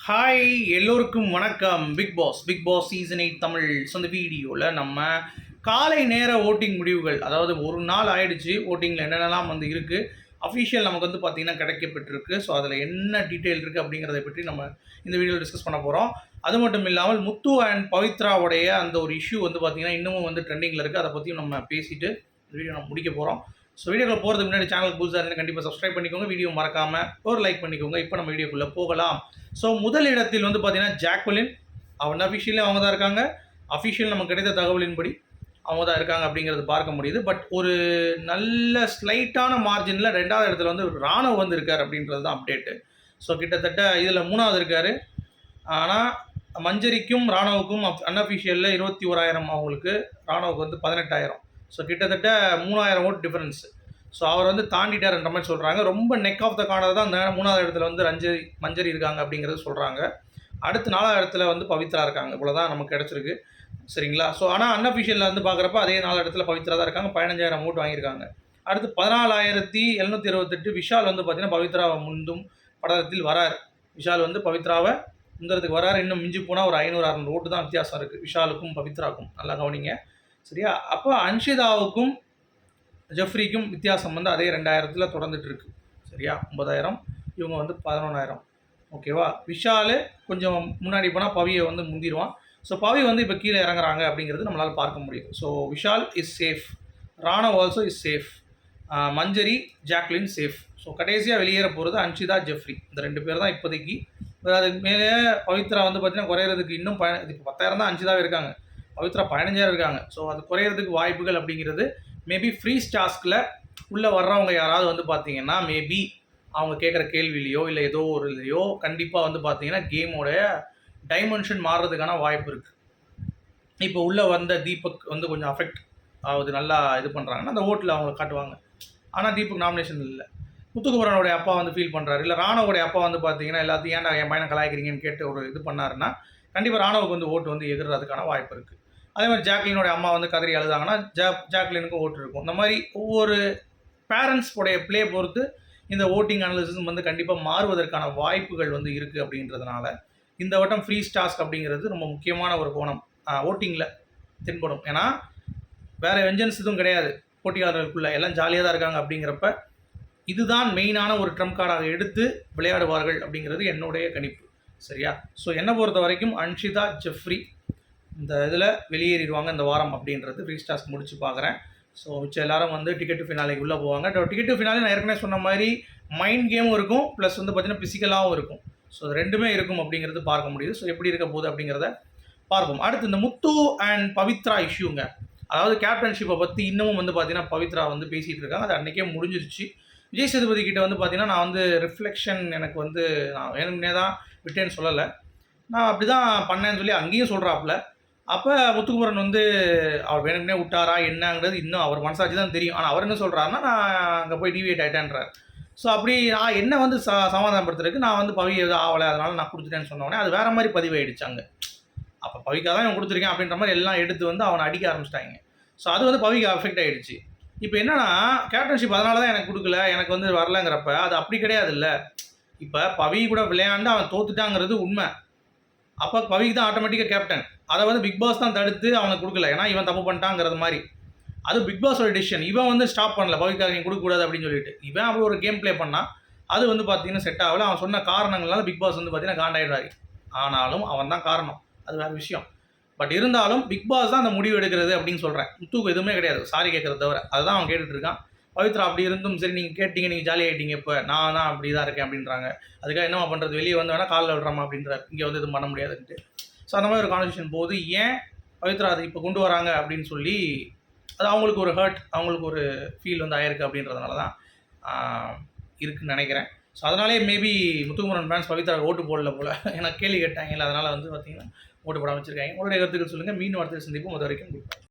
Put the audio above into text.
Hi எல்லோருக்கும் வணக்கம். Bigg Boss season 8 Tamil. So இந்த வீடியோவில் நம்ம காலை நேர ஓட்டிங் முடிவுகள், அதாவது ஒரு நாள் ஆயிடுச்சு, ஓட்டிங்கில் என்னென்னலாம் வந்து இருக்குது, அஃபிஷியல் நமக்கு வந்து பார்த்திங்கன்னா கிடைக்கப்பட்டிருக்கு. ஸோ அதில் என்ன டீட்டெயில் இருக்குது அப்படிங்கிறத பற்றி நம்ம இந்த வீடியோவில் டிஸ்கஸ் பண்ண போகிறோம். அது மட்டும் இல்லாமல் முத்து அண்ட் பவித்ராவுடைய அந்த ஒரு இஷ்யூ வந்து பார்த்திங்கன்னா இன்னமும் வந்து ட்ரெண்டிங்கில் இருக்குது. அதை பற்றியும் நம்ம பேசிட்டு வீடியோ நம்ம முடிக்க போகிறோம். ஸோ வீடியோக்குள்ள போகிறதுக்கு முன்னாடி சேனல் புதுசாக இருந்தால் கண்டிப்பாக சப்ஸ்கிரைப் பண்ணிக்கோங்க, வீடியோ மறக்காமல் ஒரு லைக் பண்ணிக்கோங்க. இப்போ நம்ம வீடியோக்குள்ளே போகலாம். ஸோ முதல் இடத்தில் வந்து பார்த்தீங்கன்னா ஜாக்வலின், அவன் அஃபிஷியலி அவங்க தான் இருக்காங்க. அஃபிஷியல் நமக்கு கிடைத்த தகவலின்படி அவங்க தான் இருக்காங்க அப்படிங்கிறது பார்க்க முடியுது. பட் ஒரு நல்ல ஸ்லைட்டான மார்ஜினில் ரெண்டாவது இடத்துல வந்து ராணுவ வந்து இருக்கார் அப்படின்றது தான் அப்டேட்டு. ஸோ கிட்டத்தட்ட இதில் மூணாவது இருக்கார். ஆனால் மஞ்சரிக்கும் ராணுவுக்கும் அன்அஃபிஷியலில் 21,000 அவங்களுக்கு, ராணுவுக்கு வந்து 18,000. ஸோ கிட்டத்தட்ட 3,000 ஓட் டிஃபரன்ஸு. ஸோ அவர் வந்து தாண்டிட்டார்ன்ற மாதிரி சொல்கிறாங்க. ரொம்ப நெக் ஆஃப் த கார்னர் தான் அந்த மூணாவது இடத்துல வந்து மஞ்சரி இருக்காங்க அப்படிங்கிறது சொல்கிறாங்க. அடுத்து 4வது இடத்துல வந்து பவித்ரா இருக்காங்க. இவ்வளோ தான் நமக்கு கிடச்சிருக்கு, சரிங்களா? ஸோ ஆனால் அன்அஃபிஷியலில் வந்து பார்க்குறப்ப அதே 4 இடத்துல பவித்ரா தான் இருக்காங்க. 15,000 ஓட்டு வாங்கியிருக்காங்க. அடுத்து 14,728 விஷால் வந்து பார்த்திங்கன்னா பவித்ராவை முந்தும் படத்தில் வரார். விஷால் வந்து பவித்ராவை முந்துறதுக்கு வராரு. இன்னும் மிஞ்சி போனால் ஒரு 500-600 ஓட்டு தான் வித்தியாசம் இருக்குது விஷாலுக்கும் பவித்ராவுக்கும். நல்லா கவனிங்க, சரியா? அப்போ அன்ஷிதாவுக்கும் ஜெஃப்ரிக்கும் வித்தியாசம் வந்து அதே 2,000 தொடர்ந்துட்டு இருக்கு, சரியா? 9,000, இவங்க வந்து 11,000. ஓகேவா? விஷால் கொஞ்சம் முன்னாடி போனால் பவியை வந்து முந்திடுவான். ஸோ பவி வந்து இப்போ கீழே இறங்குறாங்க அப்படிங்கிறது நம்மளால் பார்க்க முடியும். So Vishal is safe, Raanav also is safe, Manjari Jacqueline safe. So கடைசியாக வெளியேற போகிறது அன்ஷிதா ஜெஃப்ரி. இந்த 2 பேர் தான் இப்போதைக்கு. அதுக்கு மேலே பவித்ரா வந்து பார்த்தீங்கன்னா குறையிறதுக்கு இன்னும் இப்போ 10,000 தான் அன்ஷிதாவே இருக்காங்க, பவித்ரா 15,000 இருக்காங்க. ஸோ அது குறையிறதுக்கு வாய்ப்புகள் அப்படிங்கிறது மேபி ஃப்ரீஸ் டாஸ்கில் உள்ளே வர்றவங்க யாராவது வந்து பார்த்தீங்கன்னா மேபி அவங்க கேட்குற கேள்விலையோ இல்லை ஏதோ ஒரு இதுலையோ கண்டிப்பாக வந்து பார்த்தீங்கன்னா கேமோடைய டைமென்ஷன் மாறுறதுக்கான வாய்ப்பு இருக்குது. இப்போ உள்ளே வந்த தீபக் வந்து கொஞ்சம் அஃபெக்ட் ஆகுது, நல்லா இது பண்ணுறாங்கன்னா அந்த ஓட்டில் அவங்க காட்டுவாங்க. ஆனால் தீபக் நாமினேஷன் இல்லை. முத்துக்குமரனுடைய அப்பா வந்து ஃபீல் பண்ணுறாரு, இல்லை ராணுவோடைய அப்பா வந்து பார்த்தீங்கன்னா எல்லாத்தையும் ஏன்டா என் பையனை கலாய்க்கிறீங்கன்னு கேட்டு ஒரு இது பண்ணாருன்னா கண்டிப்பாக ராணுவுக்கு வந்து ஓட்டு வந்து எதிர்றதுக்கான வாய்ப்பு இருக்குது. அதே மாதிரி ஜாக்லினோடைய அம்மா வந்து கதறி அழுதாங்கன்னா ஜாக்லினுக்கும் ஓட்டு இருக்கும். இந்த மாதிரி ஒவ்வொரு பேரண்ட்ஸ் உடைய ப்ளே பொறுத்து இந்த ஓட்டிங் அனாலிசிஸ் வந்து கண்டிப்பாக மாறுவதற்கான வாய்ப்புகள் வந்து இருக்குது. அப்படின்றதுனால இந்த வட்டம் ஃப்ரீ டாஸ்க் அப்படிங்கிறது ரொம்ப முக்கியமான ஒரு கோணம் ஓட்டிங்கில் தென்படும். ஏன்னா வேறு வெஞ்சன்ஸ் எதுவும் கிடையாது, போட்டியாளர்களுக்குள்ள எல்லாம் ஜாலியாக தான் இருக்காங்க. அப்படிங்கிறப்ப இதுதான் மெயினான ஒரு ட்ரம்ப் கார்டாக எடுத்து விளையாடுவார்கள் அப்படிங்கிறது என்னுடைய கணிப்பு, சரியா? ஸோ என்னை பொறுத்த வரைக்கும் அன்ஷிதா ஜெஃப்ரி இந்த இதில் வெளியேறிடுவாங்க இந்த வாரம் அப்படின்றது ஃப்ரீ டாஸ்க் முடிச்சு பார்க்குறேன். ஸோ மிச்சம் எல்லாரும் வந்து டிக்கெட் டு ஃபினாலேக்கு உள்ளே போவாங்க. டிக்கெட் டு ஃபினாலே நான் ஏற்கனவே சொன்ன மாதிரி மைண்ட் கேமும் இருக்கும், ப்ளஸ் வந்து பார்த்திங்கன்னா ஃபிசிக்கலாகவும் இருக்கும். ஸோ அது ரெண்டுமே இருக்கும் அப்படிங்கிறது பார்க்க முடியுது. ஸோ எப்படி இருக்க போகுது அப்படிங்கிறத பார்ப்போம். அடுத்து இந்த முத்து அண்ட் பவித்ரா இஷ்யூங்க, அதாவது கேப்டன்ஷிப்பை பற்றி இன்னமும் வந்து பார்த்திங்கன்னா பவித்ரா வந்து பேசிகிட்டு இருக்காங்க. அது அன்றைக்கே முடிஞ்சிருச்சு. விஜய் சேதுபதி கிட்ட வந்து பார்த்திங்கன்னா நான் வந்து ரிஃப்ளெக்ஷன் எனக்கு வந்து நான் வேணும்னே தான் விட்டேன்னு சொல்லலை, நான் அப்படி தான் பண்ணேன்னு சொல்லி அங்கேயும் சொல்கிறாப்புல. அப்போ முத்துக்குமரன் வந்து அவர் வேணும்னே விட்டாரா என்னங்கிறது இன்னும் அவர் மனசாட்சி தான் தெரியும். ஆனால் அவர் என்ன சொல்கிறாருன்னா நான் அங்கே போய் டிவியேட் ஆகிட்டேன்றார். ஸோ அப்படி நான் என்ன வந்து சமாதானப்படுத்துறதுக்கு நான் வந்து பவி எதுவும் ஆகலை அதனால் நான் கொடுத்துட்டேன்னு சொன்னோடனே அது வேறு மாதிரி பதிவாயிடுச்சு அங்கே. அப்போ பவிக்காக தான் இவன் கொடுத்துருக்கேன் அப்படின்ற மாதிரி எல்லாம் எடுத்து வந்து அவனை அடிக்க ஆரம்பிச்சிட்டாங்க. ஸோ அது வந்து பவிக்கு அஃபெக்ட் ஆகிடுச்சு. இப்போ என்னன்னா கேப்டன்ஷிப் அதனால தான் எனக்கு கொடுக்கல, எனக்கு வந்து வரலங்கிறப்ப அது அப்படி கிடையாது. இல்லை, இப்போ பவி கூட விளையாண்டு அவன் தோத்துட்டாங்கிறது உண்மை. அப்போ பவிக்கு தான் ஆட்டோமேட்டிக்காக கேப்டன். அதை வந்து பிக் பாஸ் தான் தடுத்து அவனுக்கு கொடுக்கல, ஏன்னா இவன் தப்பு பண்ணிட்டாங்கிறது மாதிரி. அது பிக் பாஸோட டிசிஷன். இவன் வந்து ஸ்டாப் பண்ணல பவிக்காக நீங்கள் கொடுக்கக்கூடாது அப்படின்னு சொல்லிட்டு. இவன் அப்போ ஒரு கேம் ப்ளே பண்ணால் அது வந்து பார்த்தீங்கன்னா செட் ஆகலை. அவன் சொன்ன காரணங்களால பிக் பாஸ் வந்து பார்த்தீங்கன்னா காண்டாயிடுவார். ஆனாலும் அவன் தான் காரணம், அது வேறு விஷயம். பட் இருந்தாலும் பிக் பாஸ் தான் அந்த முடிவு எடுக்கிறது அப்படின்னு சொல்கிறேன். முத்துக்கு எதுவுமே கிடையாது சாரி கேட்குறத தவிர. அதுதான் அவன் கேட்டுட்டு இருக்கான். பவித்ரா அப்படி இருந்தும் சரி நீங்கள் கேட்டீங்க, நீங்கள் ஜாலி ஆகிட்டீங்க, இப்போ நான் தான் அப்படி தான் இருக்கேன் அப்படின்றாங்க. அதுக்காக என்னமா பண்ணுறது, வெளியே வந்து வேணால் காலில் விடுறாமா அப்படின்றார், இங்கே வந்து எதுவும் பண்ண முடியாதுன்ட்டு. ஸோ அந்த மாதிரி ஒரு கான்வர்சேஷன் போகுது. ஏன் பவித்ரா அதை இப்போ கொண்டு வராங்க அப்படின்னு சொல்லி அது அவங்களுக்கு ஒரு ஹர்ட், அவங்களுக்கு ஒரு ஃபீல் வந்து ஆயிருக்கு அப்படின்றதுனால தான் இருக்குதுன்னு நினைக்கிறேன். ஸோ அதனாலே மேபி முத்துக்குமரன் ஃபேன்ஸ் பவித்ரா ஓட்டு போடல போல், ஏன்னா கேள்வி கேட்டாங்க, இல்லை அதனால் வந்து பார்த்திங்கன்னா ஓட்டு போட வச்சுருக்காங்க. உங்களுடைய கருத்துக்கள் சொல்லுங்கள். மீண்டும் அடுத்த சந்திப்போம். அது வரைக்கும்